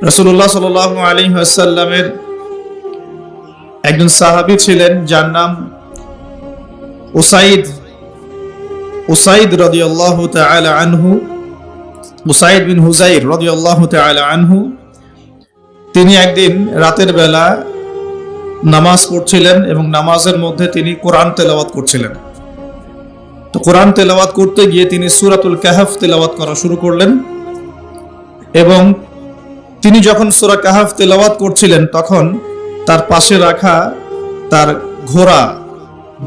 রাসূলুল্লাহ সাল্লাল্লাহু আলাইহি ওয়াসাল্লামের একজন সাহাবী ছিলেন যার নাম উসাইদ রাদিয়াল্লাহু তাআলা আনহু, উসাইদ বিন হুযাইর রাদিয়াল্লাহু তাআলা আনহু। তিনি একদিন রাতের বেলা নামাজ পড়ছিলেন এবং নামাজের মধ্যে তিনি কোরআন তেলাওয়াত করছিলেন। তো কোরআন তেলাওয়াত করতে গিয়ে তিনি সূরাতুল কাহফ তেলাওয়াত করা শুরু করলেন এবং তিনি যখন সূরা কাহফ তেলাওয়াত করছিলেন তখন তার পাশে রাখা তার ঘোড়া,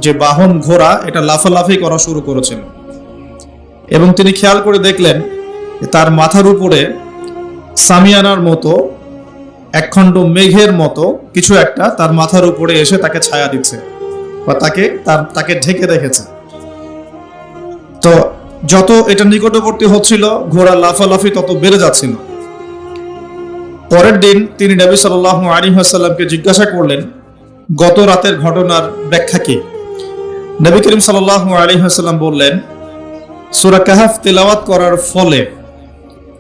যে বাহন ঘোড়া, এটা লাফালাফি করা শুরু করেছিল এবং তিনি খেয়াল করে দেখলেন তার মাথার উপরে সামিয়ানার মতো একখণ্ড মেঘের মতো কিছু একটা তার মাথার উপরে এসে তাকে ছায়া দিচ্ছে বা তাকে ঢেকে রেখেছে। তো যত এটা নিকটবর্তী হচ্ছিল ঘোড়া লাফালাফি তত বেড়ে যাচ্ছিল। পরের দিন তিনি নবী সাল্লাল্লাহু আলাইহি ওয়াসাল্লামকে জিজ্ঞাসা করলেন গত রাতের ঘটনার ব্যাখ্যা কি। নবী করিম সাল্লাল্লাহু আলাইহি ওয়াসাল্লাম বললেন, সূরা কাহফ তেলাওয়াত করার ফলে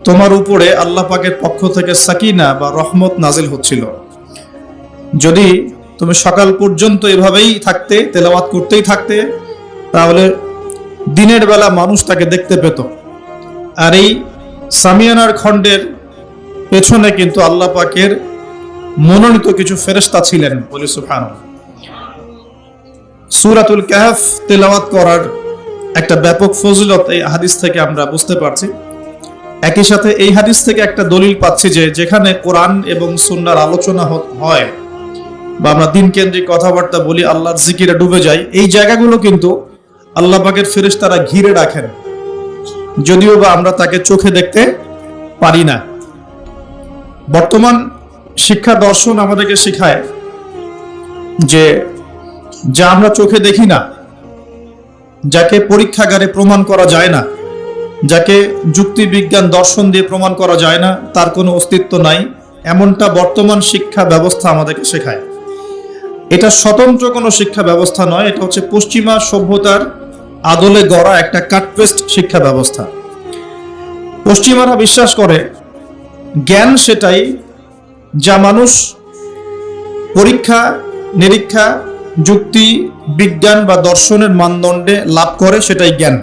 তোমার উপরে আল্লাহ পাকের পক্ষ থেকে সাকিনা বা রহমত নাজিল হচ্ছিল। যদি তুমি সকাল পর্যন্ত এভাবেই থাকতে, তেলাওয়াত করতেই থাকতে, তাহলে দিনের বেলা মানুষ তাকে দেখতে পেত। আর এই সামিয়ানার খণ্ডের পেছনে কিন্তু আল্লাহ পাকের মনোনীত কিছু ফেরেশতা ছিলেন। বলি সুবহানাল্লাহ। সূরাতুল কাহফ তেলাওয়াত করার একটা ব্যাপক ফজিলত এই হাদিস থেকে আমরা বুঝতে পারছি। একই সাথে এই হাদিস থেকে একটা দলিল পাচ্ছি যে যেখানে কোরআন এবং সুন্নাহর আলোচনা হয় বা আমরা দিন কেন্দ্রিক কথাবার্তা বলি, আল্লাহর জিকিরে ডুবে যাই, এই জায়গাগুলো কিন্তু আল্লাহ পাকের ফেরেশতারা ঘিরে রাখেন, যদিও বা আমরা তাকে চোখে দেখতে পারি না। বর্তমান শিক্ষা দর্শন আমাদেরকে শেখায় যে যা আমরা চোখে দেখি না, যাকে পরীক্ষাগারে প্রমাণ করা যায় না, যাকে যুক্তি বিজ্ঞান দর্শন দিয়ে প্রমাণ করা যায় না, তার কোনো অস্তিত্ব নাই, এমনটা বর্তমান শিক্ষা ব্যবস্থা আমাদেরকে শেখায়। এটা স্বতন্ত্র কোনো শিক্ষা ব্যবস্থা নয়, এটা হচ্ছে পশ্চিমা সভ্যতার আদলে গড়া একটা কাটপেস্ট শিক্ষা ব্যবস্থা। পশ্চিমারা বিশ্বাস করে জ্ঞান সেটাই যা মানুষ পরীক্ষা নিরীক্ষা, যুক্তি বিজ্ঞান বা দর্শনের মানদণ্ডে লাভ করে, সেটাই জ্ঞান।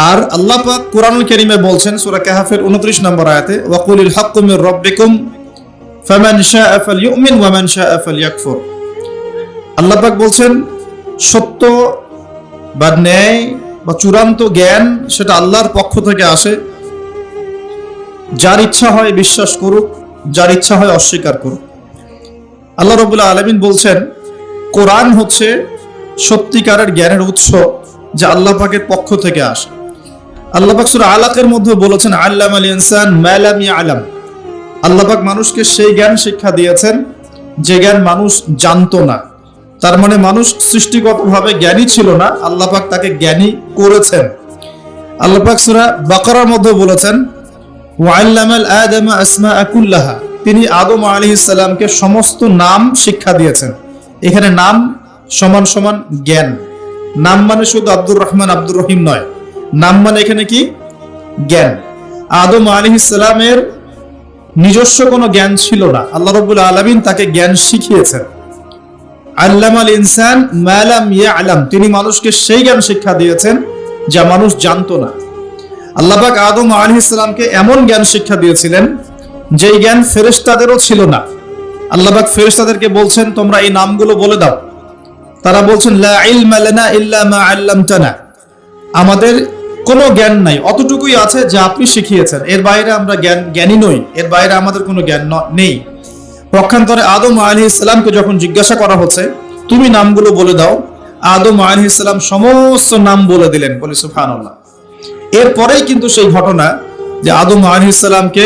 আর আল্লাহ পাক কোরআনুল কারীমে বলছেন সূরা কাহফের 29 নম্বর আয়াতে, ওয়াকুলিল হাক্কু মির রাব্বিকুম ফামান শাআ ফালইউমিন ওয়া মান শাআ ফালইয়াকফুর। আল্লাহ পাক বলছেন সত্য বা ন্যায় বা চূড়ান্ত জ্ঞান সেটা আল্লাহর পক্ষ থেকে আসে। যার ইচ্ছা হয় বিশ্বাস করুক, যার ইচ্ছা হয় অস্বীকার করুক। আল্লাহ রাব্বুল আলামিন বলছেন কোরআন হচ্ছে সত্যিকারের জ্ঞানের উৎস যা আল্লাহ পাকের পক্ষ থেকে আসে। আল্লাহ পাক সূরা আলাকের মধ্যে বলেছেন আল্লামাল ইনসান মা লাম ইয়ালাম। আল্লাহ পাক মানুষকে সেই জ্ঞান শিক্ষা দিয়েছেন যে জ্ঞান মানুষ জানতো না। তার মানে মানুষ সৃষ্টিগতভাবে জ্ঞানী ছিল না, আল্লাহ পাক তাকে জ্ঞানী করেছেন। আল্লাহ পাক সূরা বাকারার মধ্যে বলেছেন ওয়া আল্লামাল আদামা আসমাআ কুল্লাহা। তিনি আদম আলাইহিস সালামকে সমস্ত নাম শিক্ষা দিয়েছেন। এখানে নাম সমান সমান জ্ঞান। নাম মানে শুধু আব্দুর রহমান আব্দুর রহিম নয়, নাম মানে এখানে কি জ্ঞান। আদম আলাইহিস সালামের নিজস্ব কোনো জ্ঞান ছিল না, আল্লাহ রাব্বুল আলামিন তাকে জ্ঞান শিখিয়েছেন। আল্লামাল ইনসান মা লাম ইয়ালাম, তিনি মানুষকে সেই জ্ঞান শিক্ষা দিয়েছেন যা মানুষ জানতো না। আল্লাহ পাক আদম আলাইহিস সালামকে এমন জ্ঞান শিক্ষা দিয়েছিলেন যেই জ্ঞান ফেরেশতাদেরও ছিল না। আল্লাহ পাক ফেরেশতাদেরকে বলছেন তোমরা এই নামগুলো বলে দাও। তারা বলছেন লা ইলমা লানা ইল্লা মা আল্লামতানা, আমাদের কোনো জ্ঞান নাই, অতটুকুই আছে যা আপনি শিখিয়েছেন, এর বাইরে আমরা জ্ঞানী নই, এর বাইরে আমাদের কোনো জ্ঞান নেই। পক্ষান্তরে আদম আলাইহিস সালামকে যখন জিজ্ঞাসা করা হচ্ছে তুমি নামগুলো বলে দাও, আদম আলাইহিস সালাম সমস্ত নাম বলে দিলেন। বলি সুবহানাল্লাহ। এরপরেই কিন্তু সেই ঘটনা যে আদম আলাইহিস সালামকে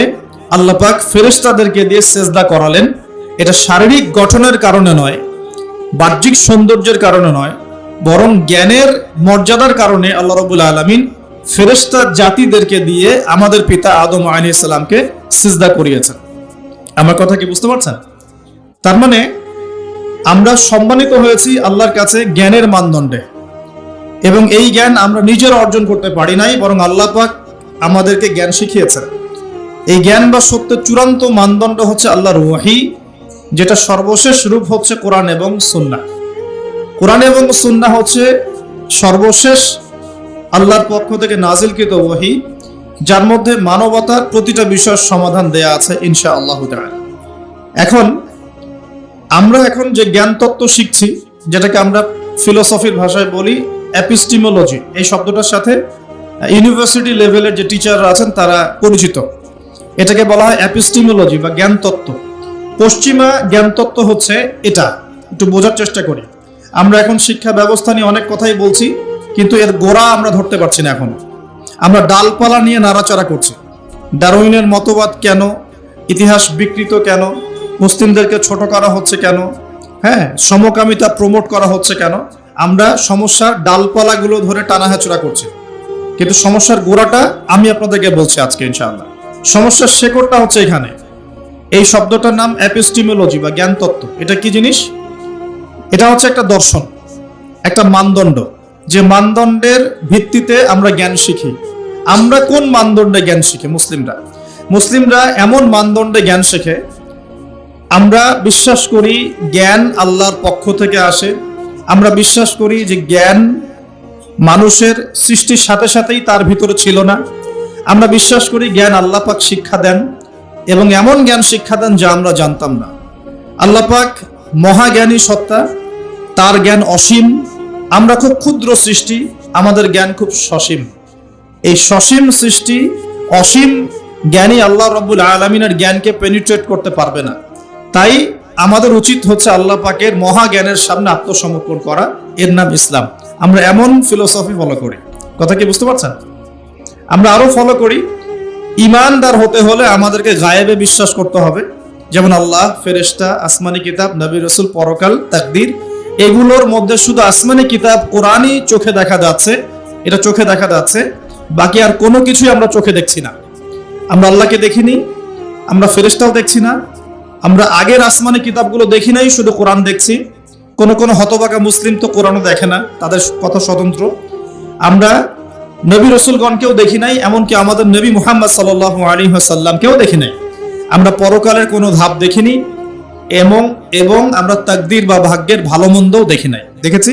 আল্লাহ পাক ফেরেশতাদেরকে দিয়ে সেজদা করালেন। এটা শারীরিক গঠনের কারণে নয়, বাহ্যিক সৌন্দর্যের কারণে নয়, বরং জ্ঞানের মর্যাদার কারণে আল্লাহ রাব্বুল আলামিন ফেরেশতা জাতিদেরকে দিয়ে আমাদের পিতা আদম আলাইহিস সালামকে সিজদা করিয়েছেন। আমার কথা কি বুঝতে পারছেন? তার মানে আমরা সম্মানিত হয়েছি আল্লাহর কাছে জ্ঞানের মানদণ্ডে, এবং এই জ্ঞান আমরা নিজের অর্জন করতে পারি নাই, বরং আল্লাহ পাক আমাদেরকে জ্ঞান শিখিয়েছেন। এই জ্ঞান বা সত্যের চূড়ান্ত মানদণ্ড হচ্ছে আল্লাহর ওয়াহি, যেটা সর্বশেষ রূপ হচ্ছে কোরআন এবং সুন্নাহ। কোরআন এবং সুন্নাহ হচ্ছে সর্বশেষ আল্লাহর পক্ষ থেকে নাজিলকৃত ওয়াহি, যার মধ্যে মানবতার প্রতিটা বিষয়ের সমাধান দেয়া আছে ইনশাআল্লাহ তাআলা। আমরা এখন যে জ্ঞান তত্ত্ব শিখছি, যেটাকে আমরা ফিলোসফির ভাষায় বলি এপিস্টিমোলজি, এই শব্দটার সাথে ইউনিভার্সিটি লেভেলের যে টিচাররা আছেন তারা পরিচিত। এটাকে বলা হয় এপিস্টিমোলজি বা জ্ঞান তত্ত্ব। পশ্চিমা জ্ঞান তত্ত্ব হচ্ছে এটা, একটু বোঝার চেষ্টা করি। আমরা এখন শিক্ষা ব্যবস্থা নিয়ে অনেক কথাই বলছি, কিন্তু এর গোড়া আমরা ধরতে পারছি না। এখন আমরা ডালপালা নিয়ে নাড়াচাড়া করছি। ডারউইনের মতবাদ কেন, ইতিহাস বিকৃত কেন, মুসলিমদেরকে ছোট করা হচ্ছে কেন, সমকামিতা প্রমোট করা হচ্ছে কেন, আমরা সমস্যার ডালপালাগুলো ধরে টানাহাচড়া করছি, কিন্তু সমস্যার গোড়াটা আমি আপনাদেরকে বলছি আজকে ইনশাআল্লাহ। সমস্যার শেকড়টা হচ্ছে এখানে। এই শব্দটার নাম এপিস্টিমোলজি বা জ্ঞান তত্ত্ব। এটা কি জিনিস? এটা হচ্ছে একটা দর্শন, একটা মানদণ্ড, যে মানদণ্ডের ভিত্তিতে আমরা জ্ঞান শিখি। আমরা কোন মানদণ্ডে জ্ঞান শিখি? মুসলিমরা এমন মানদণ্ডে জ্ঞান শেখে, আমরা বিশ্বাস করি জ্ঞান আল্লাহর পক্ষ থেকে আসে। আমরা বিশ্বাস করি যে জ্ঞান মানুষের সৃষ্টির সাথে সাথেই তার ভিতরে ছিল না। আমরা বিশ্বাস করি জ্ঞান আল্লাহ পাক শিক্ষা দেন, এবং এমন জ্ঞান শিক্ষা দেন যা আমরা জানতাম না। আল্লাহ পাক মহাজ্ঞানী সত্তা, তার জ্ঞান অসীম। আমরা খুব ক্ষুদ্র সৃষ্টি, আমাদের জ্ঞান খুব সসীম। এই সসীম সৃষ্টি, অসীম জ্ঞানী আল্লাহ রাব্বুল আলামিনের জ্ঞানকে পেনিট্রেট করতে পারবে না। তাই আমাদের উচিত হচ্ছে আল্লাহ পাকের মহাজ্ঞানের সামনে আত্মসমর্পণ করা, এর নাম ইসলাম। আমরা এমন ফিলোসফি ফলো করি, কথা কি বুঝতে পারছেন? আমরা আরো ফলো করি, ইমানদার হতে হলে আমাদেরকে গায়েবে বিশ্বাস করতে হবে, যেমন আল্লাহ, ফেরেশতা, আসমানি কিতাব, নবী রাসূল, পরকাল, তাকদীর। এগুলোর মধ্যে শুধু আসমানি কিতাব কোরআনই চোখে দেখা যাচ্ছে, এটা চোখে দেখা যাচ্ছে, বাকি আর কোনো কিছুই আমরা চোখে দেখছি না। আমরা আল্লাহকে দেখিনি, আমরা ফেরেশতাও দেখছি না, আমরা আগের আসমানি কিতাবগুলো দেখি নাই, শুধু কোরআন দেখছি। কোনো হতভাগা মুসলিম তো কোরআনও দেখে না, তাদের কথা স্বতন্ত্র। আমরা নবী রাসূলগণকেও দেখি নাই, এমনকি আমাদের নবী মুহাম্মদ সাল্লাল্লাহু আলাইহি ওয়াসাল্লামকেও দেখি নাই। আমরা পরকালের কোনো ধাপ দেখিনি, এবং আমরা তাকদীর বা ভাগ্যের ভালো মন্দও দেখি নাই, দেখেছি।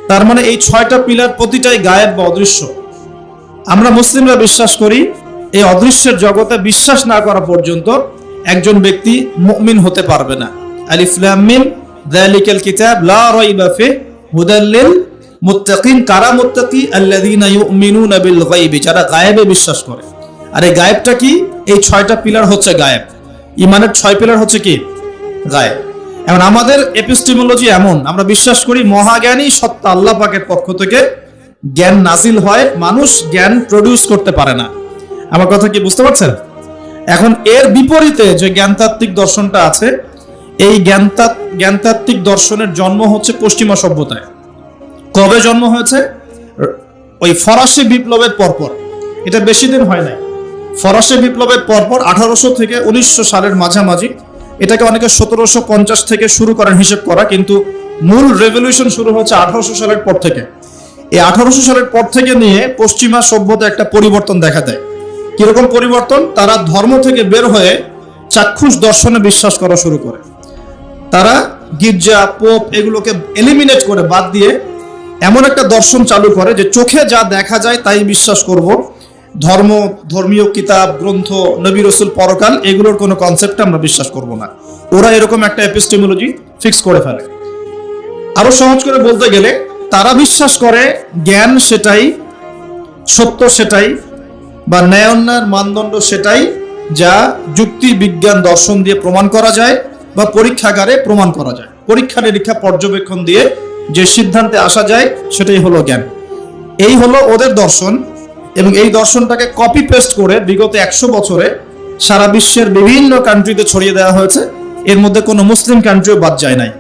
তার মানে এই 6টা পিলার প্রতিটাই গায়েব বা অদৃশ্য। আমরা মুসলিমরা বিশ্বাস করি এই অদৃশ্যের জগতে বিশ্বাস না করা পর্যন্ত একজন ব্যক্তি মুমিন হতে পারবে না। আলিফ লাম মিম যালিকাল কিতাব লা রাইবা ফিহি হুদাল লিল মুত্তাকিন। কারা মুত্তাকি? আল্লাযীনা ইউমিনুনা বিল গায়বি, যারা গায়েবে বিশ্বাস করে। আর এই গায়েবটা কি? এই 6টা পিলার হচ্ছে গায়েব। ঈমানের 6 পিলার হচ্ছে কি? গায়েব। এখন আমাদের এপিস্টিমোলজি এমন, আমরা বিশ্বাস করি মহাজ্ঞানী সত্তা আল্লাহ পাকের পক্ষ থেকে জ্ঞান নাজিল হয়, মানুষ জ্ঞান প্রডিউস করতে পারে না। আমার কথা কি বুঝতে পারছেন? এখন এর বিপরীতে যে জ্ঞানতাত্ত্বিক দর্শনটা আছে, এই জ্ঞানতাত্ত্বিক দর্শনের জন্ম হচ্ছে পশ্চিমা সভ্যতায়। কবে জন্ম হয়েছে? ওই ফরাসি বিপ্লবের পরপর। এটা বেশি দিন হয় নাই। ফরাসি বিপ্লবের পরপর 1800 থেকে 1900 সালের মাঝামাঝি, এটাকে অনেকে 1750 থেকে শুরু করেন হিসেব করা, কিন্তু মূল রেভলিউশন শুরু হচ্ছে 1800 সালের পর থেকে। এই 1800 সালের পর থেকে নিয়ে পশ্চিমা সভ্যতা একটা পরিবর্তন দেখা দেয়। কিরকম পরিবর্তন? তারা ধর্ম থেকে বের হয়ে চাক্ষুষ দর্শনে বিশ্বাস করা শুরু করে। তারা গির্জা, পোপ এগুলোকে এলিমিনেট করে, বাদ দিয়ে এমন একটা দর্শন চালু করে যে চোখে যা দেখা যায় তাই বিশ্বাস করব। ধর্মীয় কিতাব, গ্রন্থ, নবী রাসূল, পরকাল, এগুলোর কোনো কনসেপ্টে আমরা বিশ্বাস করব না। ওরা এরকম একটা এপিস্টেমোলজি ফিক্স করে ফেলে। আরো সহজ করে বলতে গেলে, তারা বিশ্বাস করে জ্ঞান সেটাই, সত্য সেটাই, বা ন্যায় অন্যায়ের মানদণ্ড সেটাই যা যুক্তি, বিজ্ঞান, দর্শন দিয়ে প্রমাণ করা যায় বা পরীক্ষাগারে প্রমাণ করা যায়। পরীক্ষা নিরীক্ষা পর্যবেক্ষণ দিয়ে যে সিদ্ধান্তে আসা যায় সেটাই হলো জ্ঞান। এই হলো ওদের দর্শন, এবং এই দর্শনটাকে কপি পেস্ট করে বিগত 100 বছরে সারা বিশ্বের বিভিন্ন কান্ট্রিতে ছড়িয়ে দেওয়া হয়েছে। এর মধ্যে কোনো মুসলিম কান্ট্রিও বাদ যায় নাই।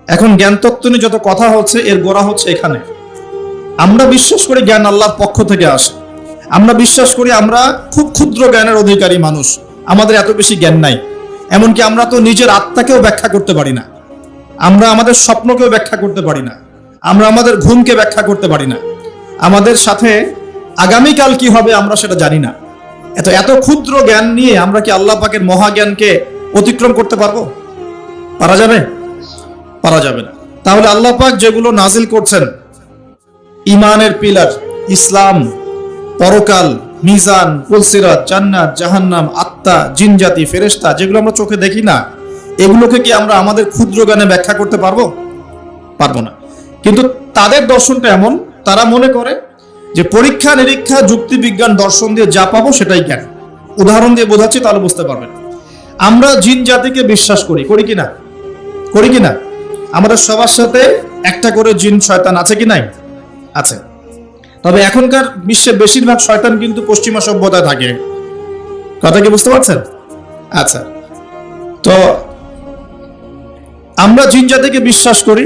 এখন জ্ঞান তত্ত্ব নিয়ে যত কথা হচ্ছে, এর গোড়া হচ্ছে এখানে। আমরা বিশ্বাস করি জ্ঞান আল্লাহর পক্ষ থেকে আসে। আমরা বিশ্বাস করি আমরা খুব ক্ষুদ্র জ্ঞানের অধিকারী মানুষ, আমাদের এত বেশি জ্ঞান নাই। এমনকি আমরা তো নিজের আত্মাকেও ব্যাখ্যা করতে পারি না, আমরা আমাদের স্বপ্নকেও ব্যাখ্যা করতে পারি না, আমরা আমাদের ঘুমকে ব্যাখ্যা করতে পারি না, আমাদের সাথে আগামীকাল কি হবে আমরা সেটা জানি না। এত ক্ষুদ্র জ্ঞান নিয়ে আমরা কি আল্লাহ পাকের মহাজ্ঞানকে অতিক্রম করতে পারবো? পারা যাবে? পারা যাবে না। তাহলে আল্লাহ পাক যেগুলো নাজিল করছেন, ইমানের পিলার, ইসলাম, পরকাল, মিজান, পুলসিরাত, জান্নাত, জাহান্নাম, আত্মা, জিনজাতি, ফেরেশতা, যেগুলো আমরা চোখে দেখি না, এগুলোকে কি আমরা আমাদের ক্ষুদ্র জ্ঞানে ব্যাখ্যা করতে পারবো? পারবো না। কিন্তু তাদের দর্শনটা এমন, তারা মনে করে যে পরীক্ষা নিরীক্ষা, যুক্তি বিজ্ঞান, দর্শন দিয়ে যা পাবো সেটাই জ্ঞান। উদাহরণ দিয়ে বোঝাচ্ছি, তাহলে বুঝতে পারবেন। আমরা জিন জাতিকে বিশ্বাস করি, করি কিনা? করি কিনা? আমাদের সবার সাথে একটা করে জিন শয়তান আছে কি নাই? আছে। তবে এখনকার বিশ্বের বেশিরভাগ শয়তান কিন্তু পশ্চিমা সভ্যতায় থাকে। কথা কি বুঝতে পারছেন? আচ্ছা, তো আমরা জিন জাতিকে বিশ্বাস করি।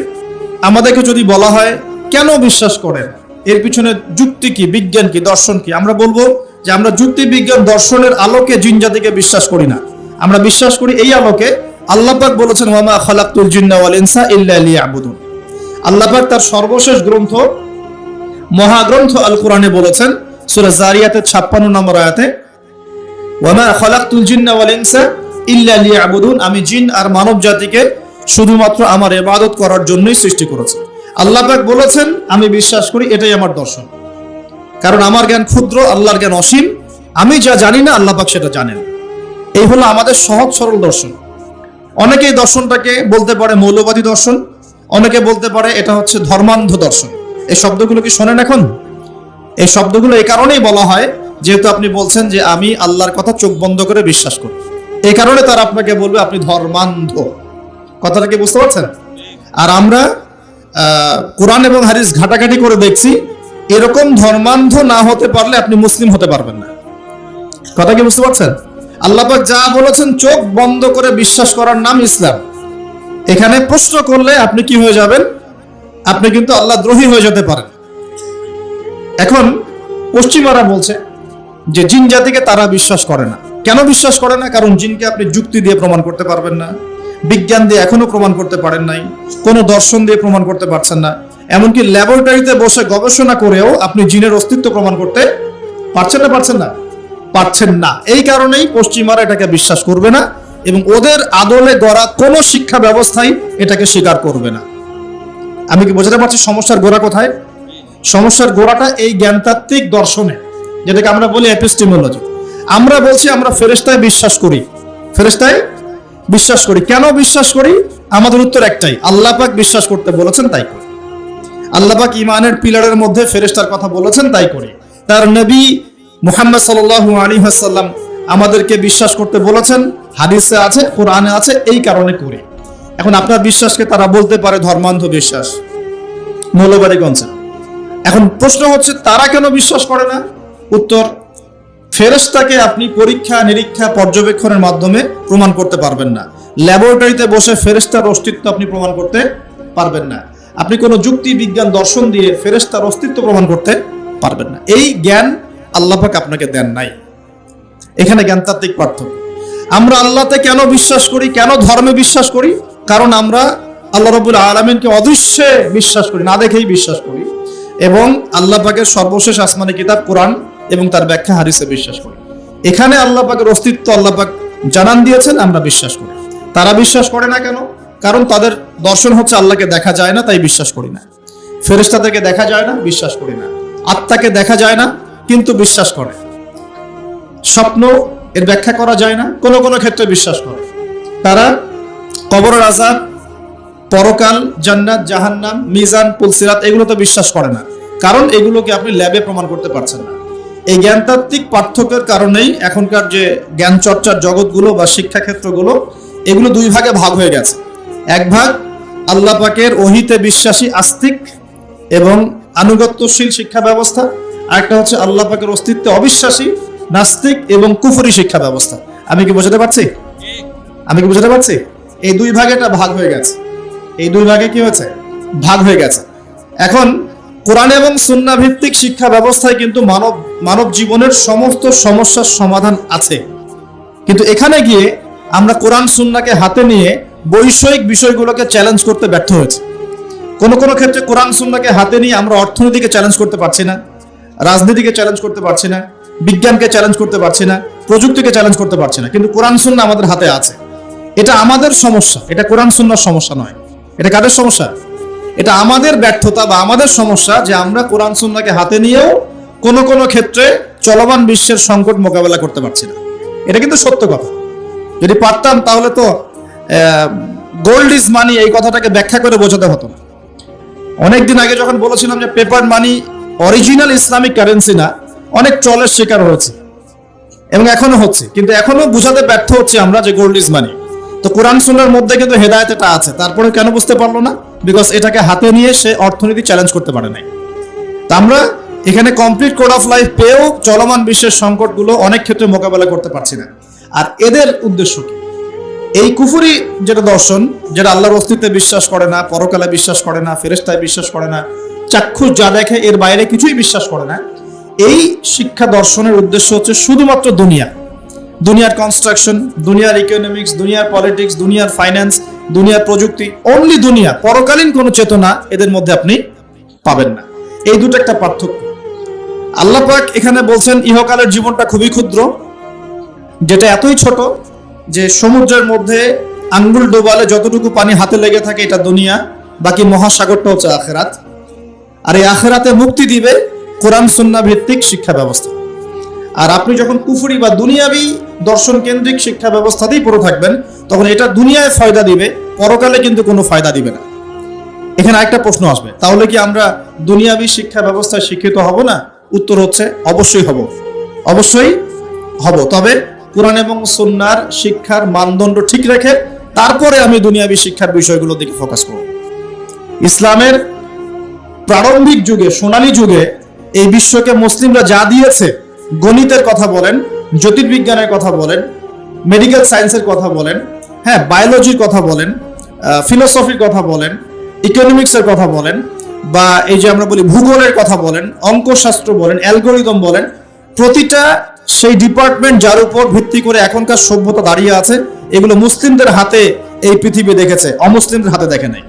আমাদেরকে যদি বলা হয় কেন বিশ্বাস করেন, এর পিছনে যুক্তি কি, বিজ্ঞান কি, দর্শন কি, আমরা বলবো যে আমরা যুক্তি বিজ্ঞান দর্শনের আলোকে জিন জাতিকে বিশ্বাস করি না। আমরা বিশ্বাস করি এই আলোকে আল্লাহ পাক বলেছেন, ওয়া মা খালাকতুল জিন্না ওয়াল ইনসা ইল্লা লিয়াবুদুন। আল্লাহ পাক তার সর্বশেষ গ্রন্থ, মহাগ্রন্থ আল কোরআনে বলেছেন, সূরা জারিয়াতের 56 নম্বর আয়াতে, ওয়া মা খালাকতুল জিন্না ওয়াল ইনসা ইল্লা লিয়াবুদুন, আমি জিন আর মানব জাতিকে শুধুমাত্র আমার ইবাদত করার জন্যই সৃষ্টি করেছি। আল্লাহ পাক বলেছেন, আমি বিশ্বাস করি, এটাই আমার দর্শন। কারণ আমার জ্ঞান ক্ষুদ্র, আল্লাহর জ্ঞান অসীম। আমি যা জানি না আল্লাহ পাক সেটা জানেন। এই হলো আমাদের সহজ সরল দর্শন। অনেকেই দর্শনটাকে বলতে পারে মৌলবাদী দর্শন, অনেকে বলতে পারে এটা হচ্ছে ধর্মান্ধ দর্শন। এই শব্দগুলো কি শোনেন এখন? এই শব্দগুলো এই কারণেই বলা হয়, যেহেতু আপনি বলছেন যে আমি আল্লাহর কথা চোখ বন্ধ করে বিশ্বাস করি, এই কারণে তারা আপনাকে বলবে আপনি ধর্মান্ধ। কথাটা কি বুঝতে পারছেন? আর আমরা কোরআন এবং হাদিস ঘাটাঘাটি করে দেখছি, এরকম ধর্মান্ধ না হতে পারলে আপনি মুসলিম হতে পারবেন না। কথা কি বুঝতে পারছেন? আল্লাহ পাক যা বলেছেন চোখ বন্ধ করে বিশ্বাস করার নাম ইসলাম। এখানে প্রশ্ন করলে আপনি কি হয়ে যাবেন? আপনি কিন্তু আল্লাহ দ্রোহী হয়ে যেতে পারেন। এখন পশ্চিমারা বলছে যে জিন জাতিকে তারা বিশ্বাস করে না। কেন বিশ্বাস করে না? কারণ জিনকে আপনি যুক্তি দিয়ে প্রমাণ করতে পারবেন না, বিজ্ঞান দিয়ে এখনো প্রমাণ করতে পারেন নাই, কোনো দর্শন দিয়ে প্রমাণ করতে পারছেন না। এমনকি ল্যাবরেটরিতে বসে গবেষণা করেও আপনি জিনের অস্তিত্ব প্রমাণ করতে পারছেন না, পারছেন না। এই কারণেই পশ্চিমারা এটাকে বিশ্বাস করবে না এবং ওদের আদলে গড়া কোনো শিক্ষা ব্যবস্থাই এটাকে স্বীকার করবে না। আমি কি বোঝাতে পারছি সমস্যার গোড়া কোথায়? সমস্যার গোড়াটা এই জ্ঞানতাত্ত্বিক দর্শনে, যেটাকে আমরা বলি এপিস্টেমোলজি। আমরা বলছি আমরা ফেরেশতায় বিশ্বাস করি, ফেরেশতায় বিশ্বাস করি। কেন বিশ্বাস করি? আমাদের উত্তর একটাই, আল্লাহ পাক বিশ্বাস করতে বলেছেন তাই করি। আল্লাহ পাক ইমানের পিলারের মধ্যে ফেরেশতার কথা বলেছেন তাই করি। তার নবী মুহাম্মদ সাল্লাল্লাহু আলাইহি ওয়াসাল্লাম আমাদেরকে বিশ্বাস করতে বলেছেন, হাদিসে আছে, কোরআনে আছে, এই কারণে করি। এখন আপনার বিশ্বাসকে তারা বলতে পারে ধর্মান্ধ বিশ্বাস, মৌলবাদী কনসেপ্ট। এখন প্রশ্ন হচ্ছে তারা কেন বিশ্বাস করে না? উত্তর, ফেরেশতাকে আপনি পরীক্ষা নিরীক্ষা পর্যবেক্ষণের মাধ্যমে প্রমাণ করতে পারবেন না। ল্যাবরেটরিতে বসে ফেরেশতার অস্তিত্ব আপনি প্রমাণ করতে পারবেন না। আপনি কোনো যুক্তি বিজ্ঞান দর্শন দিয়ে ফেরেশতার অস্তিত্ব প্রমাণ করতে পারবেন না। এই জ্ঞান আল্লাহ পাক আপনাকে দেন নাই। এখানে জ্ঞানতাত্ত্বিক পার্থক্য। আমরা আল্লাহতে কেন বিশ্বাস করি, কেন ধর্মে বিশ্বাস করি? কারণ আমরা আল্লাহ রাব্বুল আলামিনকে অদৃশ্যে বিশ্বাস করি, না দেখেই বিশ্বাস করি, এবং আল্লাহ পাকের সর্বশেষ আসমানি কিতাব কোরআন এবং তার ব্যাখ্যা হাদিসে বিশ্বাস করি। এখানে আল্লাহ পাকের অস্তিত্ব আল্লাহ পাক জানান দিয়েছেন, আমরা বিশ্বাস করি। তারা বিশ্বাস করে না কেন? কারণ তাদের দর্শন হচ্ছে আল্লাহকে দেখা যায় না, তাই বিশ্বাস করি না। ফেরেশতাদেরকে দেখা যায় না, বিশ্বাস করি না। আত্মাকে দেখা যায় না, কিন্তু বিশ্বাস করে। স্বপ্ন এর ব্যাখ্যা করা যায় না, কোনো কোনো ক্ষেত্রে বিশ্বাস করে। তারা কবরের আযাব, পরকাল, জান্নাত, জাহান্নাম, মিজান, পুলসিরাত এগুলো তো বিশ্বাস করে না, কারণ এগুলোকে আপনি ল্যাবে প্রমাণ করতে পারছেন না। এই জ্ঞানতাত্ত্বিক পার্থক্যের কারণেই এখনকার যে জ্ঞান চর্চার জগৎগুলো বা শিক্ষাক্ষেত্রগুলো, এগুলো দুই ভাগে ভাগ হয়ে গেছে। এক ভাগ আল্লাহ পাকের ওহীতে বিশ্বাসী আস্তিক এবং আনুগত্যশীল শিক্ষা ব্যবস্থা, আরেকটা হচ্ছে আল্লাহ পাকের অস্তিত্বে অবিশ্বাসী নাস্তিক এবং কুফরি শিক্ষা ব্যবস্থা। আমি কি বোঝাতে পারছি? এই দুই ভাগে এটা ভাগ হয়ে গেছে। এই দুই ভাগে কি হয়েছে? ভাগ হয়ে গেছে। এখন কোরআন এবং সুন্নাহ ভিত্তিক শিক্ষা ব্যবস্থায় কিন্তু মানব জীবনের সমস্ত সমস্যার সমাধান আছে। কিন্তু এখানে গিয়ে আমরা কোরআন সুন্নাহকে হাতে নিয়ে বৈষয়িক বিষয়গুলোকে চ্যালেঞ্জ করতে ব্যর্থ হয়েছে। কোনো কোনো ক্ষেত্রে কোরআন সুন্নাহকে হাতে নিয়ে আমরা অর্থনীতিকে চ্যালেঞ্জ করতে পারছি না, রাজনীতিকে চ্যালেঞ্জ করতে পারছি না, বিজ্ঞানকে চ্যালেঞ্জ করতে পারছি না, প্রযুক্তিকে চ্যালেঞ্জ করতে পারছি না, কিন্তু কোরআন সুন্নাহ আমাদের হাতে আছে। এটা আমাদের সমস্যা, এটা কোরআন সুন্নাহর সমস্যা নয়। এটা কাদের সমস্যা? এটা আমাদের ব্যর্থতা বা আমাদের সমস্যা, যে আমরা কোরআন সুন্নাহকে হাতে নিয়েও কোনো কোনো ক্ষেত্রে চলমান বিশ্বের সংকট মোকাবেলা করতে পারছি না। এটা কিন্তু সত্য কথা। যদি পারতাম তাহলে তো গোল্ড ইজ মানি এই কথাটাকে ব্যাখ্যা করে বোঝাতে হতো না। অনেকদিন আগে যখন বলেছিলাম যে পেপার মানি অরিজিনাল ইসলামিক কারেন্সি না, অনেক ট্রলের শিকার হয়েছে এবং এখনো হচ্ছে, কিন্তু এখনো বোঝাতে ব্যর্থ হচ্ছে আমরা যে গোল্ড ইজ মানি। তো কোরআন সুন্নাহর মধ্যে কিন্তু হেদায়েত এটা আছে, তারপরে কেন বুঝতে পারলো না? বিকজ এটাকে হাতে নিয়ে সে অর্থনীতি চ্যালেঞ্জ করতে পারে নাই। তা আমরা এখানে কমপ্লিট কোড অফ লাইফ পেয়েও চলমান বিশ্বের সংকটগুলো অনেক ক্ষেত্রে মোকাবেলা করতে পারছি না। আর এদের উদ্দেশ্য কি? এই কুফরি যেটা দর্শন, যেটা আল্লাহর অস্তিত্বে বিশ্বাস করে না, পরকালে বিশ্বাস করে না, ফেরেশতায় বিশ্বাস করে না, চাক্ষুষ যা দেখে এর বাইরে কিছুই বিশ্বাস করে না, এই শিক্ষা দর্শনের উদ্দেশ্য হচ্ছে শুধুমাত্র দুনিয়ার কনস্ট্রাকশন, দুনিয়ার ইকোনমিক্স, দুনিয়ার পলিটিক্স, দুনিয়ার ফাইন্যান্স, দুনিয়ার প্রযুক্তি, অনলি দুনিয়া। পরকালীন কোনো চেতনা এদের মধ্যে আপনি পাবেন না। এই দুটো একটা পার্থক্য। আল্লাহ পাক এখানে বলছেন ইহকালের জীবনটা খুবই ক্ষুদ্র, যেটা এতই ছোট যে সমুদ্রের মধ্যে আঙ্গুল ডোবালে যতটুকু পানি হাতে লেগে থাকে এটা দুনিয়া, বাকি মহাসাগরটা হচ্ছে আখেরাত। আর এই আখেরাতে মুক্তি দিবে কোরআন সুন্নাহ ভিত্তিক শিক্ষা ব্যবস্থা। আর আপনি যখন কুফরি বা দুনিয়াবি দর্শন কেন্দ্রিক শিক্ষা ব্যবস্থাতেই পড়ে থাকবেন, তখন এটা দুনিয়ায় ফায়দা দিবে, পরকালে কিন্তু কোনো ফায়দা দিবে না। এখানে আরেকটা প্রশ্ন আসবে, তাহলে কি আমরা দুনিয়াবি শিক্ষা ব্যবস্থায় শিক্ষিত হব না? উত্তর হচ্ছে অবশ্যই হব, অবশ্যই হব। তবে কোরআন এবং সুন্নাহর শিক্ষার মানদণ্ড ঠিক রেখে তারপরে আমি দুনিয়াবি শিক্ষার বিষয়গুলোর দিকে ফোকাস করব। ইসলামের প্রারম্ভিক যুগে, সোনালী যুগে এই বিশ্বকে মুসলিমরা যা দিয়েছে, গণিতের কথা বলেন, জ্যোতির্বিজ্ঞানের কথা বলেন, মেডিকেল সায়েন্সের কথা বলেন, হ্যাঁ, বায়োলজির কথা বলেন, ফিলোসফির কথা বলেন, ইকোনমিক্সের কথা বলেন, বা এই যে আমরা বলি ভূগোলের কথা বলেন, অঙ্কশাস্ত্র বলেন, অ্যালগোরিদম বলেন, প্রতিটা সেই ডিপার্টমেন্ট যার উপর ভিত্তি করে এখনকার সভ্যতা দাঁড়িয়ে আছে, এগুলো মুসলিমদের হাতে এই পৃথিবী দেখেছে, অমুসলিমদের হাতে দেখে নাই।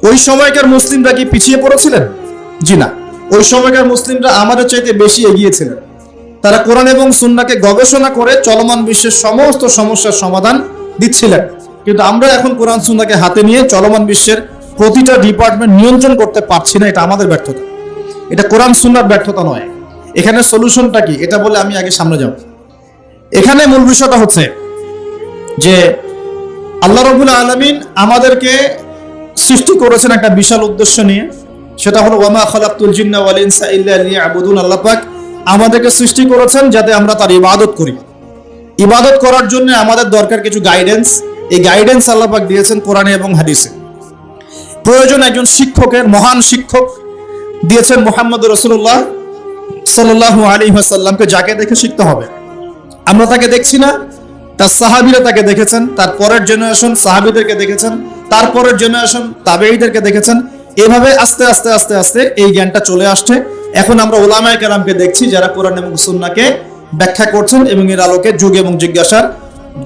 ওই সময়কার মুসলিমরা কি পিছিয়ে পড়েছিলেন? জি না, ওই সময়কার মুসলিমরা আমাদের চাইতে বেশি এগিয়েছিলেন। তারা কোরআন এবং সুন্নাহকে গবেষণা করে চলমান বিশ্বের সমস্ত সমস্যার সমাধান দিচ্ছিলেন। কিন্তু আমরা এখন কোরআন সুন্নাহকে হাতে নিয়ে চলমান বিশ্বের প্রতিটা ডিপার্টমেন্ট নিয়ন্ত্রণ করতে পারছি না। এটা আমাদের ব্যর্থতা, এটা কোরআন সুন্নাহর ব্যর্থতা নয়। এখানে সলিউশনটা কি, এটা বলে আমি আগে সামনে যাব। এখানে মূল বিষয়টা হচ্ছে যে আল্লাহ রাব্বুল আলামিন আমাদেরকে সৃষ্টি করেছেন একটা বিশাল উদ্দেশ্য নিয়ে, সেটা হলো ওয়ামা খালাকতুল জিন্না ওয়াল ইনসা ইল্লা লিয়াবুদুন। আল্লাহ পাক আমাদেরকে সৃষ্টি করেছেন যাতে আমরা তার ইবাদত করি। ইবাদত করার জন্য আমাদের দরকার কিছু গাইডেন্স। এই গাইডেন্স আল্লাহ পাক দিয়েছেন কোরআনে এবং হাদিসে। প্রয়োজন একজন শিক্ষকের, মহান শিক্ষক দিয়েছেন মুহাম্মদ রাসূলুল্লাহ সাল্লাল্লাহু আলাইহি ওয়াসাল্লামকে, যাকে দেখে শিখতে হবে। আমরা তাকে দেখছি না, তার সাহাবীরা তাকে দেখেছেন, তার পরের জেনারেশন সাহাবীদেরকে দেখেছেন, তারপরের জেনারেশন তাবেঈদেরকে দেখেছেন। এভাবে আস্তে আস্তে আস্তে আস্তে এই জ্ঞানটা চলে আসছে। এখন আমরা উলামায়ে কেরামকে দেখছি যারা কোরআন এবং সুন্নাহকে ব্যাখ্যা করছেন এবং এর আলোকে যুগ এবং জিজ্ঞাসার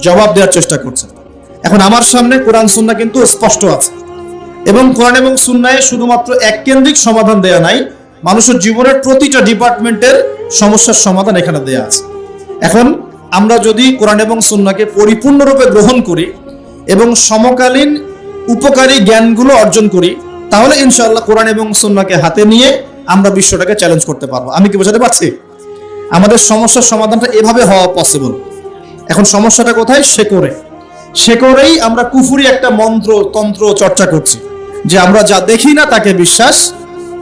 জবাব দেওয়ার চেষ্টা করছেন। এখন আমার সামনে কোরআন সুন্নাহ কিন্তু স্পষ্ট আছে, এবং কোরআন এবং সুন্নাহে শুধুমাত্র এক কেন্দ্রিক সমাধান দেয়া নাই, মানুষের জীবনের প্রতিটা ডিপার্টমেন্টের সমস্যার সমাধান এখানে দেয়া আছে। এখন আমরা যদি কোরআন এবং সুন্নাহকে পরিপূর্ণরূপে গ্রহণ করি এবং সমকালীন উপকারী জ্ঞানগুলো অর্জন করি, তাহলে ইনশাআল্লাহ কোরআন এবং সুন্নাহকে হাতে নিয়ে আমরা বিশ্বটাকে চ্যালেঞ্জ করতে পারবো। আমি কি বোঝাতে পারছি? আমাদের সমস্যার সমাধানটা এভাবে হওয়া পসিবল। এখন সমস্যাটা কোথায়? শেকড়েই আমরা কুফরি একটা মন্ত্র তন্ত্র চর্চা করছি, যে আমরা যা দেখি না তাকে বিশ্বাস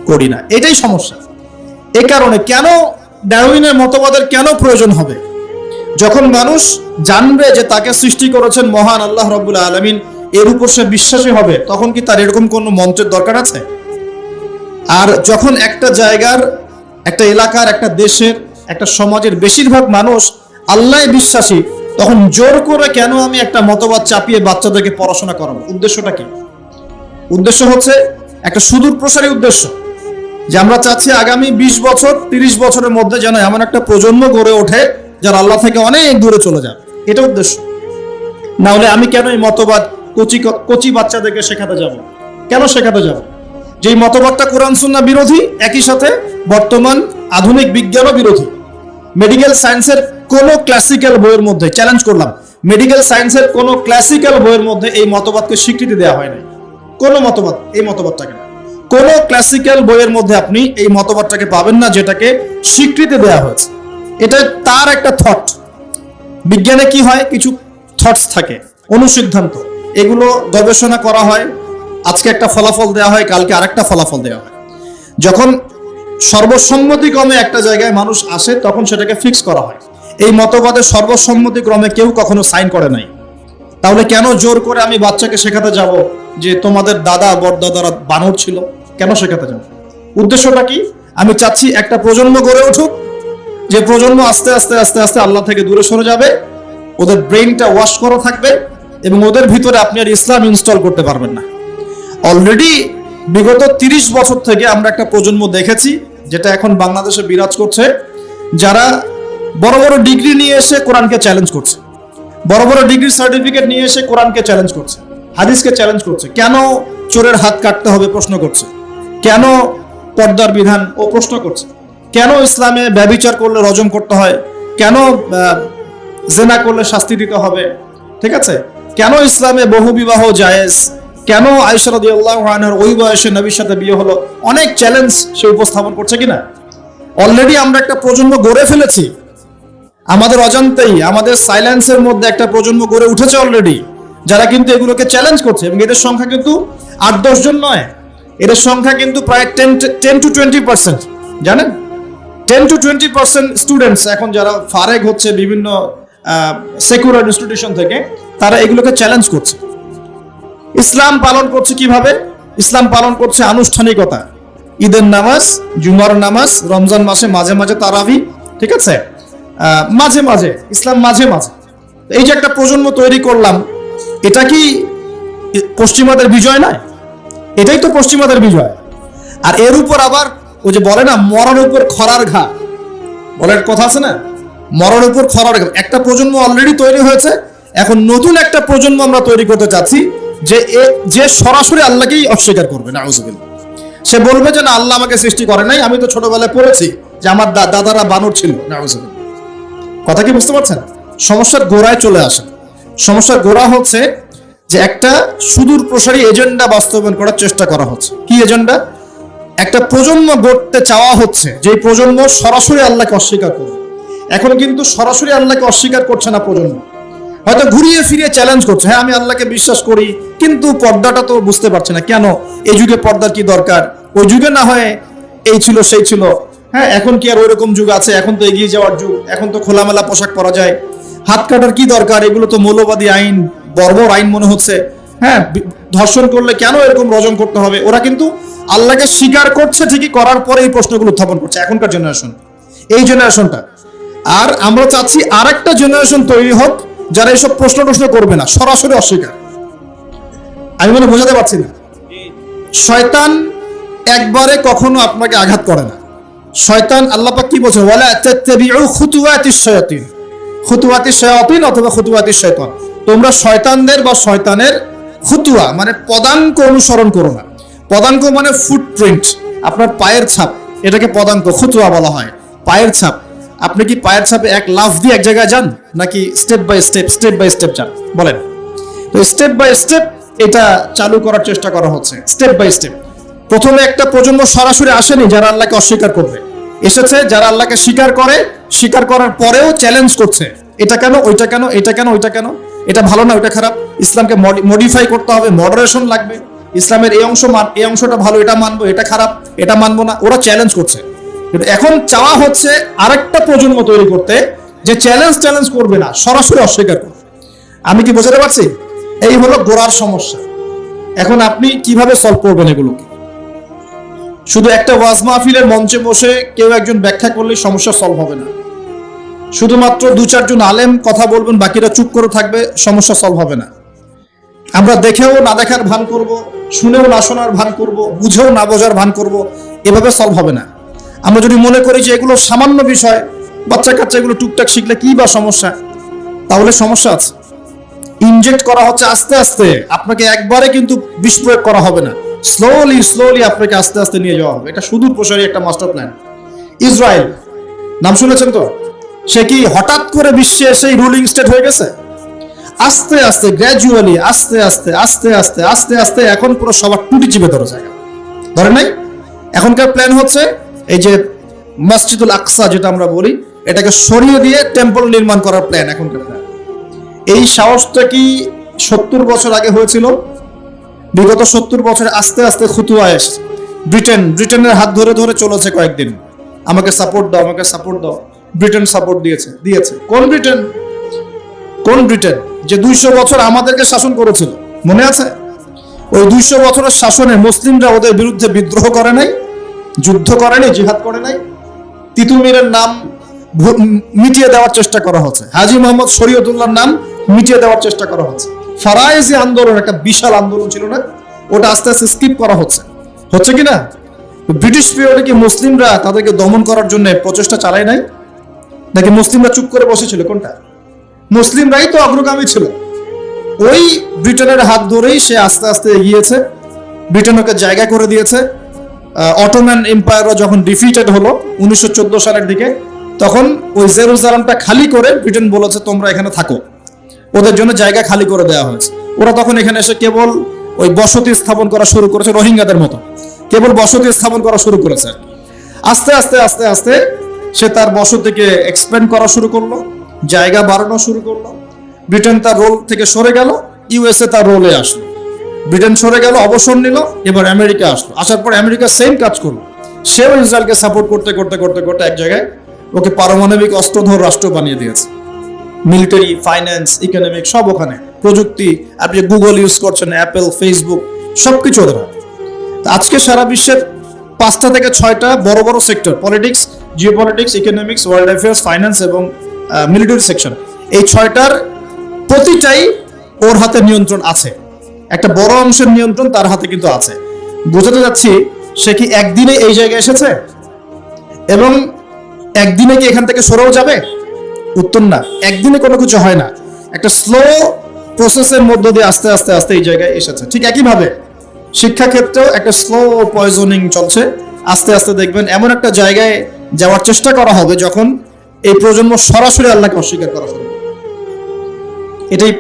করি না। এটাই সমস্যা। এ কারণে কেন ডারউইনের মতবাদের কেন প্রয়োজন হবে? যখন মানুষ জানবে যে তাকে সৃষ্টি করেছেন মহান আল্লাহ রাব্বুল আলামিন, এর উপর সে বিশ্বাসী হবে, তখন কি তার এরকম কোনো মন্ত্রের দরকার আছে? আর যখন একটা জায়গার, একটা এলাকার, একটা দেশের, একটা সমাজের বেশিরভাগ মানুষ আল্লাহ বিশ্বাসী, তখন জোর করে কেন আমি একটা মতবাদ চাপিয়ে বাচ্চাদেরকে পড়াশোনা করাবো? উদ্দেশ্যটা কি? উদ্দেশ্য হচ্ছে একটা সুদূর প্রসারী উদ্দেশ্য, যে আমরা চাচ্ছি আগামী 20 বছর 30 বছরের মধ্যে যেন এমন একটা প্রজন্ম গড়ে ওঠে যারা আল্লাহ থেকে অনেক দূরে চলে যাবে। এটা উদ্দেশ্য। না হলে আমি কেন এই মতবাদ কচি বাচ্চাদেরকে শেখাতে যাব? কেন শেখাতে যাব? যেই মতবাদটা কোরআন সুন্নাহ বিরোধী, একই সাথে বর্তমান আধুনিক বিজ্ঞানও বিরোধী। মেডিকেল সায়েন্সের কোন ক্লাসিক্যাল বইয়ের মধ্যে, চ্যালেঞ্জ করলাম, মেডিকেল সায়েন্সের কোন ক্লাসিক্যাল বইয়ের মধ্যে এই মতবাদকে স্বীকৃতি দেওয়া হয় নাই। কোন মতবাদ, এই মতবাদটাকে কোন ক্লাসিক্যাল বইয়ের মধ্যে আপনি এই মতবাদটাকে পাবেন না যেটাকে স্বীকৃতি দেওয়া হয়েছে। এটা তার একটা থট। বিজ্ঞানে কি হয়, কিছু থটস থাকে, অনুসিদ্ধান্ত, এগুলো গবেষণা করা হয়, আজকে একটা ফলাফল দেওয়া হয়, কালকে আরেকটা ফলাফল দেওয়া হয়। যখন সর্বসম্মতিক্রমে একটা জায়গায় মানুষ আসে তখন সেটাকে ফিক্স করা হয়। এই মতবাদে সর্বসম্মতিক্রমে কেউ কখনো সাইন করে নাই। তাহলে কেন জোর করে আমি বাচ্চাকে শেখাতে যাব যে তোমাদের দাদা বড়দাদারা বানর ছিল? কেন শেখাতে যাব? উদ্দেশ্যটা কি? আমি চাচ্ছি একটা প্রজন্ম গড়ে উঠুক, যে প্রজন্ম আস্তে আস্তে আস্তে আস্তে আল্লাহ থেকে দূরে সরে যাবে, ওদের ব্রেইনটা ওয়াশ করা থাকবে এবং ওদের ভিতরে আপনি আর ইসলাম ইনস্টল করতে পারবেন না। অলরেডি বিগত 30 বছর থেকে আমরা একটা প্রজন্ম দেখেছি যেটা এখন বাংলাদেশে বিরাজ করছে, যারা বড় বড় ডিগ্রি নিয়ে এসে কোরআনকে চ্যালেঞ্জ করছে, বড় বড় ডিগ্রি সার্টিফিকেট নিয়ে এসে কোরআনকে চ্যালেঞ্জ করছে, হাদিসকে চ্যালেঞ্জ করছে। কেন চোরের হাত কাটতে হবে প্রশ্ন করছে, কেন পর্দার বিধান ও প্রশ্ন করছে, কেন ইসলামে ব্যভিচার করলে রজম করতে হয়, কেন জেনা করলে শাস্তি দিতে হবে, ঠিক আছে, কেন ইসলামে বহু বিবাহ জায়েজ, কেন আয়েশা রাদিয়াল্লাহু আনহার ওই বয়সে নবীর সাথে বিয়ে হলো, অনেক চ্যালেঞ্জ সে উপস্থাপন করছে কিনা। অলরেডি আমরা একটা প্রজন্ম গড়ে ফেলেছি, আমাদের অজান্তেই আমাদের সাইলেন্সের মধ্যে একটা প্রজন্ম গড়ে উঠেছে অলরেডি, যারা কিন্তু এগুলোকে চ্যালেঞ্জ করছে। এবং এদের সংখ্যা কিন্তু 8-10 জন নয়, এদের সংখ্যা কিন্তু প্রায় 10 to 20%। জানেন, 10 to 20% স্টুডেন্টস এখন যারা ফারেগ হচ্ছে বিভিন্ন সেকুলার ইনস্টিটিউশন থেকে, তারা এগুলোকে চ্যালেঞ্জ করছে। ইসলাম পালন করছে কিভাবে? ইসলাম পালন করছে আনুষ্ঠানিকতা, ঈদের নামাজ, জুমার নামাজ, রমজান মাসে মাঝে মাঝে তারাবি, ঠিক আছে, মাঝে মাঝে ইসলাম, মাঝে মাঝে। এই যে একটা প্রজন্ম তৈরি করলাম, এটা কি পশ্চিমাদের বিজয় নয়? এটাই তো পশ্চিমাদের বিজয়। আর এর উপর আবার ওই যে বলে না, মরার উপর খরার ঘা, বলার কথা আছে না, মরার উপর খরার ঘা। একটা প্রজন্ম অলরেডি তৈরি হয়েছে, এখন নতুন একটা প্রজন্ম আমরা তৈরি করতে চাচ্ছি যে সরাসরি আল্লাহকেই অস্বীকার করবে। নাউজুবিল্লাহ। সে বলবে যে না, আল্লাহ আমাকে সৃষ্টি করে নাই, আমি তো ছোটবেলায় পড়েছি যে আমার দাদারা বানর ছিল। নাউজুবিল্লাহ। কথা কি বুঝতে পারছেন? সমস্যার গোড়ায় চলে আসে। সমস্যার গোড়া হচ্ছে যে একটা সুদূর প্রসারী এজেন্ডা বাস্তবায়ন করার চেষ্টা করা হচ্ছে। কি এজেন্ডা? একটা প্রজন্ম গড়তে চাওয়া হচ্ছে, যে প্রজন্ম সরাসরি আল্লাহকে অস্বীকার করবে। এখন কিন্তু সরাসরি আল্লাহকে অস্বীকার করছে না প্রজন্ম, হয়তো ঘুরিয়ে ফিরিয়ে চ্যালেঞ্জ করছে, হ্যাঁ আমি আল্লাহকে বিশ্বাস করি, কিন্তু পর্দাটা তো বুঝতে পারছে না। কেন? এই যুগে পর্দার কি দরকার? ওই যুগে না হয় এই ছিল সেই ছিল, হ্যাঁ এখন কি আর ওই রকম যুগ আছে? এখন তো এগিয়ে যাওয়ার যুগ, এখন তো খোলামেলা পোশাক পরা যায়, হাত কাটার কি দরকার? এগুলো তো মৌলবাদী আইন, বর্বর আইন মনে হচ্ছে, হ্যাঁ ধর্ষণ করলে কেন এরকম রজম করতে হবে? ওরা কিন্তু আল্লাহকে স্বীকার করছে ঠিকই, করার পরে এই প্রশ্নগুলো উত্থাপন করছে এখনকার জেনারেশন, এই জেনারেশনটা। আর আমরা চাচ্ছি আর একটা জেনারেশন তৈরি হোক যারা এইসব প্রশ্ন করবে না, সরাসরি অস্বীকার। আমি মনে বোঝাতে পারছি না। শয়তান একবারে কখনো আপনাকে আঘাত করে না। শয়তান, আল্লাহ পাক কি বলছেন? ওয়ালা তাত্তাবিউ খুতুওয়াতিশ শায়াতিন, খুতুওয়াতিশ শায়াতিন অথবা খুতুওয়াতিশ শয়তান। তোমরা শয়তানদের বা শয়তানের খুতুয়া মানে পদাঙ্ক অনুসরণ করো না। পদাঙ্ক মানে ফুটপ্রিন্ট, আপনার পায়ের ছাপ, এটাকে পদাঙ্ক, খুতুয়া বলা হয়। পায়ের ছাপ। আপনি কি পায়ের ছাপে এক লাফ দিয়ে এক জায়গায় যান, নাকি স্টেপ বাই স্টেপ যান? বলেন তো। স্টেপ বাই স্টেপ এটা চালু করার চেষ্টা করা হচ্ছে, স্টেপ বাই স্টেপ। প্রথমে একটা প্রজন্ম সরাসরি আসেনি যারা আল্লাহকে অস্বীকার করবে, এসেছে যারা আল্লাহকে স্বীকার করে, স্বীকার করার পরেও চ্যালেঞ্জ করছে, এটা কেন, ওইটা কেন, এটা কেন, ওইটা কেন, এটা ভালো না, ওইটা খারাপ, ইসলামকে মডিফাই করতে হবে, মডারেশন লাগবে, ইসলামের এই অংশটা ভালো, এটা মানবো, এটা খারাপ, এটা মানবো না। ওরা চ্যালেঞ্জ করছে। কিন্তু এখন চাওয়া হচ্ছে আরেকটা প্রজন্ম তৈরি করতে যে চ্যালেঞ্জ করবে না, সরাসরি অস্বীকার করবে। আমি কি বোঝাতে পারছি? এই হলো গোড়ার সমস্যা। এখন আপনি কিভাবে সলভ করবেন এগুলোকে? শুধু একটা ওয়াজ মাহফিলের মঞ্চে বসে কেউ একজন ব্যাখ্যা করলে সমস্যা সলভ হবে না। শুধুমাত্র 2-4 জন আলেম কথা বলবেন, বাকিরা চুপ করে থাকবে, সমস্যা সলভ হবে না। আমরা দেখেও না দেখার ভান করব, শুনেও না শোনার ভান করব, বুঝেও না বোঝার ভান করব, এভাবে সলভ হবে না। আমরা যদি মনে করি যে এগুলো সামান্য বিষয়, বাচ্চা কাচ্চা এগুলো টুকটাক শিখলে কি বা সমস্যা, তাহলে সমস্যা আছে। ইনজেক্ট করা হচ্ছে আস্তে আস্তে, আপনাকে একবারে কিন্তু বিষ প্রয়োগ করা হবে না, স্লোলি আপনাকে আস্তে আস্তে নিয়ে যাওয়া হবে। এটা সুদূর প্রসারী একটা মাস্টার প্ল্যান। ইসরায়েল নাম শুনেছেন তো? সে কি হঠাৎ করে বিশ্বে সেই রুলিং স্টেট হয়ে গেছে? আস্তে আস্তে, গ্র্যাজুয়ালি, আস্তে আস্তে আস্তে আস্তে আস্তে আস্তে এখন পুরো সবার টুটি চিপে ধরে জায়গা ধরে নাই। এখনকার প্ল্যান হচ্ছে এই যে মসজিদুল আকসা যেটা আমরা বলি, এটাকে সরিয়ে দিয়ে টেম্পল নির্মাণ করার প্ল্যান এখনকার প্ল্যান। এই সাহসটা কি 70 বছর আগে হয়েছিল? বিগত 70 বছরে আস্তে আস্তে খুতুয়া এসেছে। ব্রিটেনের হাত ধরে ধরে চলেছে কয়েকদিন, আমাকে সাপোর্ট দাও, আমাকে সাপোর্ট দাও। ব্রিটেন সাপোর্ট দিয়েছে। কোন ব্রিটেন যে 200 বছর আমাদেরকে শাসন করেছিল, মনে আছে? ওই 200 বছরের শাসনে মুসলিমরা ওদের বিরুদ্ধে বিদ্রোহ করে নাই, যুদ্ধ করে নাই, জিহাদ করে নাই। তিতুমিরের নাম মিটিয়ে দেওয়ার চেষ্টা করা হচ্ছে, হাজী মোহাম্মদ শরীয়তুল্লাহর নাম মিটিয়ে দেওয়ার চেষ্টা করা হচ্ছে। ফারায়েজি আন্দোলন একটা বিশাল আন্দোলন ছিল না, ওটা আস্তে আস্তে স্কিপ করা হচ্ছে কি না? ব্রিটিশ পিরিয়ডে কি মুসলিমরা তাদেরকে দমন করার জন্য প্রচেষ্টা চালায় নাই, নাকি মুসলিমরা চুপ করে বসেছিল? কোনটা? মুসলিমরাই তো অগ্রগামী ছিল। ওই ব্রিটেনের হাত ধরেই সে আস্তে আস্তে এগিয়েছে, ব্রিটেন ওকে জায়গা করে দিয়েছে। অটোম্যান এম্পায়ারও যখন ডিফিটেড হলো 1914 সালের দিকে, তখন ওই জেরুজালেমটা খালি করে ব্রিটেন বলেছে তোমরা এখানে থাকো, ওদের জন্য জায়গা খালি করে দেওয়া হয়েছে। ওরা তখন এখানে এসে কেবল ওই বসতি স্থাপন করা শুরু করেছে, রোহিঙ্গাদের মতো কেবল বসতি স্থাপন করা শুরু করেছে। আস্তে আস্তে আস্তে আস্তে সে তার বসতিকে এক্সপ্যান্ড করা শুরু করলো, জায়গা বাড়ানো শুরু করলো। ব্রিটেন তার রোল থেকে সরে গেল, ইউএসএ তার রোলে আসলো। ব্রিটেন সরে গেল, অবসর নিল, এবার আমেরিকা আসলো। আসার পর আমেরিকা সেম কাজ করলো, সেও ইসরায়েলকে সাপোর্ট করতে করতে করতে করতে এক জায়গায় ওকে পারমাণবিক অস্ত্রধর রাষ্ট্র বানিয়ে দিয়েছে। মিলিটারি, ফাইন্যান্স, ইকোনমিক সব ওখানে, প্রযুক্তি, আপনি গুগল ইউজ করছেন, অ্যাপেল, ফেসবুক, সবকিছু ওদের। আজকে সারা বিশ্বের 5টা থেকে 6টা বড় বড় sector, politics, geopolitics, economics, world affairs, finance এবং মিলিটারি সেকশন, এই 6টার প্রতিটাই ওর হাতে নিয়ন্ত্রণ আছে। একটা বড় অংশের নিয়ন্ত্রণ তার হাতে কিন্তু আছে। বোঝাতে যাচ্ছি সে কি একদিনে এই জায়গায় এসেছে এবং একদিনে কি এখান থেকে সরেও যাবে? উত্তর না, একদিনে কোনো কিছু হয় না। একটা স্লো প্রসেসের মধ্য দিয়ে আস্তে আস্তে আস্তে এই জায়গায় এসেছে। ঠিক একইভাবে শিক্ষাক্ষেত্রেও একটা স্লো পয়জনিং চলছে। আস্তে আস্তে দেখবেন এমন একটা জায়গায় যাওয়ার চেষ্টা করা হবে যখন এই প্রজন্ম সরাসরি আল্লাহকে অস্বীকার করা শুরু করবে।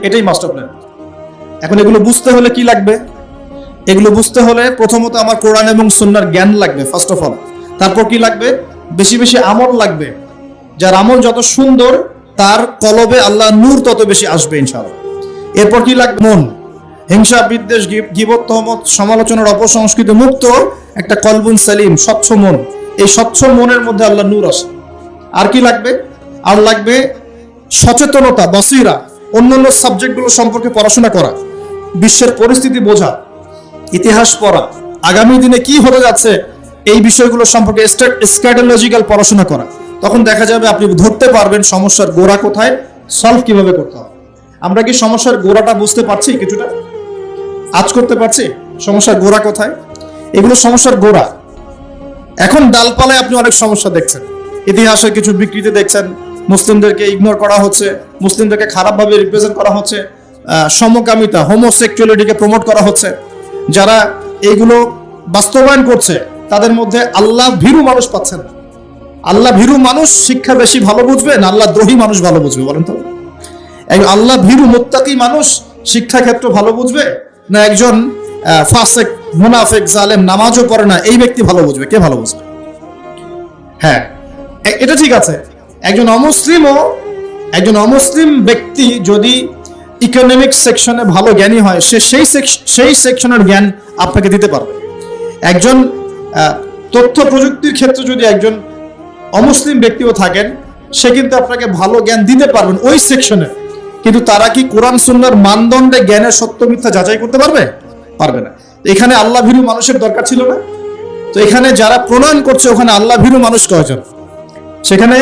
এটাই মাস্টার প্ল্যান। এখন এগুলো বুঝতে হলে কি লাগবে? এগুলো বুঝতে হলে প্রথমত আমার কোরআন এবং সুন্নাহর জ্ঞান লাগবে, ফার্স্ট অফ অল। তারপর কি লাগবে? বেশি বেশি আমল লাগবে। যার আমল যত সুন্দর তার কলবে আল্লাহ নূর তত বেশি আসবে ইনশাআল্লাহ। এরপর কি লাগবে? মন। হিংসা, বিদ্বেষ, গীবত, তহমত, সমালোচনার অপসংস্কৃতি মুক্ত একটা কলবুন সালিম, স্বচ্ছ মন। এই স্বচ্ছ মনের মধ্যে আল্লাহ নূর আসে। আর কি লাগবে? আর লাগবে সচেতনতা, বসিরা, অন্যান্য সাবজেক্টগুলো সম্পর্কে পড়াশোনা করা, বিশ্বের পরিস্থিতি বোঝা, ইতিহাস পড়া, আগামী দিনে কি হতে যাচ্ছে এই বিষয়গুলো সম্পর্কে স্ট্র্যাটেলজিক্যাল পড়াশোনা করা। তখন দেখা যাবে আপনি ধরতে পারবেন সমস্যার গোড়া কোথায়, সলভ কিভাবে করতে হবে। আমরা কি সমস্যার গোড়াটা বুঝতে পারছি? কিছুটা আজ করতে পারছি সমস্যার গোড়া কোথায়? এগুলো সমস্যার গোড়া। এখন ডালপালায় আপনি অনেক সমস্যা দেখছেন, ইতিহাসে কিছু বিকৃতি দেখছেন, মুসলিমদেরকে ইগনোর করা হচ্ছে, মুসলিমদেরকে খারাপভাবে রিপ্রেজেন্ট করা হচ্ছে, সমকামিতা, হোমোসেক্সুয়ালিটিকে প্রমোট করা হচ্ছে। যারা এইগুলো বাস্তবায়ন করছে তাদের মধ্যে আল্লাহ ভীরু মানুষ পাচ্ছেন। আল্লাহ ভীরু মানুষ শিক্ষা বেশি ভালো বুঝবে না আল্লাহ দ্রোহী মানুষ ভালো বুঝবে? বলেন তো। আল্লাহ ভীরু মুত্তাকি মানুষ শিক্ষা ক্ষেত্র ভালো বুঝবে না একজন ফাসেক, মুনাফিক, জালেম, নামাজও পড়ে না এই ব্যক্তি ভালো বুঝবে? কে ভালো বুঝবে? হ্যাঁ, এটা ঠিক আছে। একজন অমুসলিম ব্যক্তি যদি ইকোনমিক সেকশনে ভালো জ্ঞানী হয়, সে সেই সেকশনের জ্ঞান আপনাকে দিতে পারবে। একজন তথ্য প্রযুক্তির ক্ষেত্রে যদি একজন অমুসলিম ব্যক্তিও থাকেন, সে কিন্তু আপনাকে ভালো জ্ঞান দিতে পারবেন ওই সেকশনে। কিন্তু তারা কি কোরআন সুন্নাহর মানদণ্ডে জ্ঞানের সত্য মিথ্যা যাচাই করতে পারবে? পারবে না। এখানে আল্লাহ ভীরু মানুষের দরকার ছিল না? তো এখানে যারা প্রণয়ন করছে ওখানে আল্লাহ ভীরু মানুষ কয়জন? সেখানে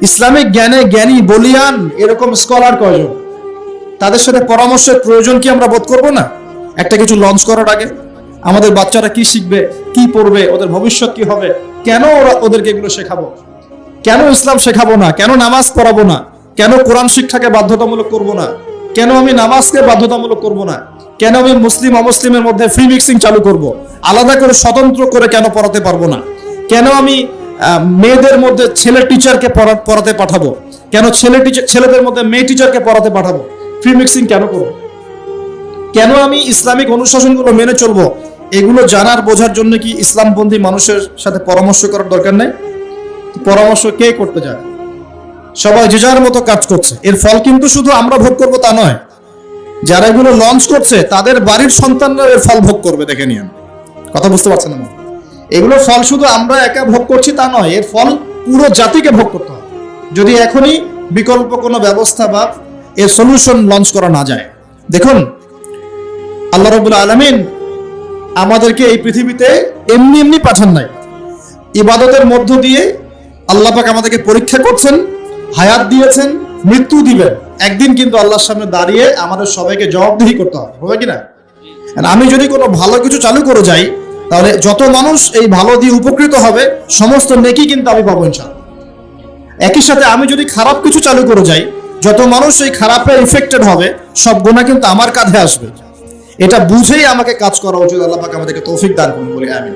ইসলামিক জ্ঞানে জ্ঞানী, বলিয়ান এরকম স্কলার কয়জন? তাদের সাথে পরামর্শের প্রয়োজন কি আমরা বোধ করবো না? একটা কিছু লঞ্চ করার আগে আমাদের বাচ্চারা কি শিখবে, কি পড়বে, ওদের ভবিষ্যৎ কি হবে, কেন ওদেরকে এগুলো শেখাবো, কেন ইসলাম শেখাবো না, কেন নামাজ পড়াবো না, কেন কোরআন শিক্ষাকে বাধ্যতামূলক করব না, কেন আমি নামাজকে বাধ্যতামূলক করব না, কেন আমি মুসলিম অমুসলিমের মধ্যে ফ্রি মিক্সিং চালু করব, আলাদা করে স্বতন্ত্র করে কেন পড়াতে পারবো না, কেন আমি মেয়েদের মধ্যে ছেলে টিচারকে পড়াতে পাঠাবো, কেন ছেলেদের মধ্যে মেয়ে টিচারকে পড়াতে পাঠাবো, ফ্রি মিক্সিং কেন করবো, কেন আমি ইসলামিক অনুশাসনগুলো মেনে চলবো, এগুলো জানার বোঝার জন্য কি ইসলামপন্থী মানুষের সাথে পরামর্শ করার দরকার নেই? পরামর্শ কে করতে যায়? সবাই যে যার মতো কাজ করছে। এর ফল কিন্তু শুধু আমরা ভোগ করবো তা নয়, যারা এগুলো লঞ্চ করছে তাদের বাড়ির সন্তানরা এর ফল ভোগ করবে। দেখে নিন, কথা বুঝতে পারছেন না? এগুলোর ফল শুধু আমরা একা ভোগ করছি তা নয়, এর ফল পুরো জাতিকে ভোগ করতে হবে, যদি এখনই বিকল্প কোনো ব্যবস্থা বা এর সলিউশন লঞ্চ করা না যায়। দেখুন, আল্লাহ রাব্বুল আলামিন আমাদেরকে এই পৃথিবীতে এমনি এমনি পাঠান নাই, ইবাদতের মধ্য দিয়ে আল্লাহ পাক আমাদেরকে পরীক্ষা করছেন, হায়াত দিয়েছেন, মৃত্যু দিবেন। একদিন কিন্তু আল্লাহর সামনে দাঁড়িয়ে আমাদের সবাইকে জবাবদিহি করতে হবে, হবে কিনা? আমি যদি কোনো ভালো কিছু চালু করে যাই, তাহলে যত মানুষ এই ভালো দিয়ে উপকৃত হবে সমস্ত নেকি কিন্তু আমি পাবো ইনশাআল্লাহ। একই সাথে আমি যদি খারাপ কিছু চালু করে যাই, যত মানুষ এই খারাপে ইফেক্টেড হবে সব গুনাহ কিন্তু আমার কাঁধে আসবে। এটা বুঝেই আমাকে কাজ করা উচিত। আল্লাহ পাক আমাদেরকে তৌফিক দান করুন বলে আমিন।